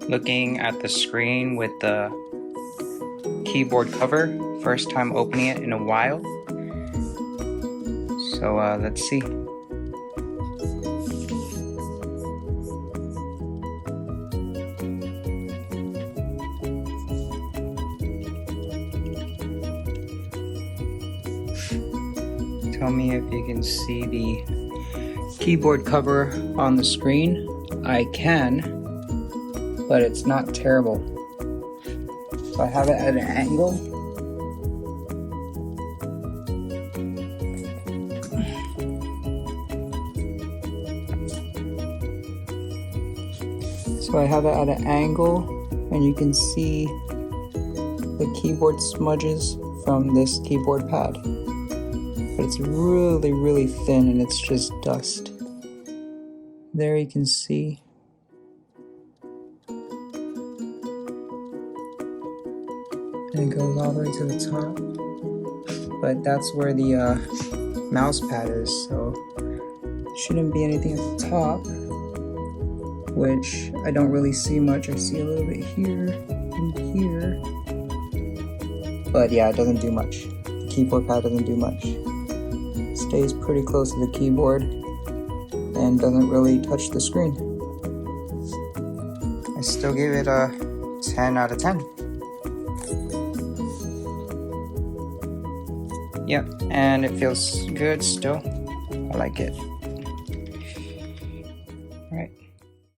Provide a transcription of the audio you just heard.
looking at the screen with the keyboard cover. First time opening it in a while. So let's see. Tell me if you can see the keyboard cover on the screen. I can, but it's not terrible. So I have it at an angle. So I have it at an angle, and you can see the keyboard smudges from this keyboard pad. But it's really, really thin, and it's just dust. There you can see. And it goes all the way to the top. But that's where the mouse pad is, so shouldn't be anything at the top, which I don't really see much. I see a little bit here and here. But yeah, it doesn't do much. The keyboard pad doesn't do much. It stays pretty close to the keyboard and doesn't really touch the screen. I still give it a 10 out of 10. Yep, and it feels good still. I like it.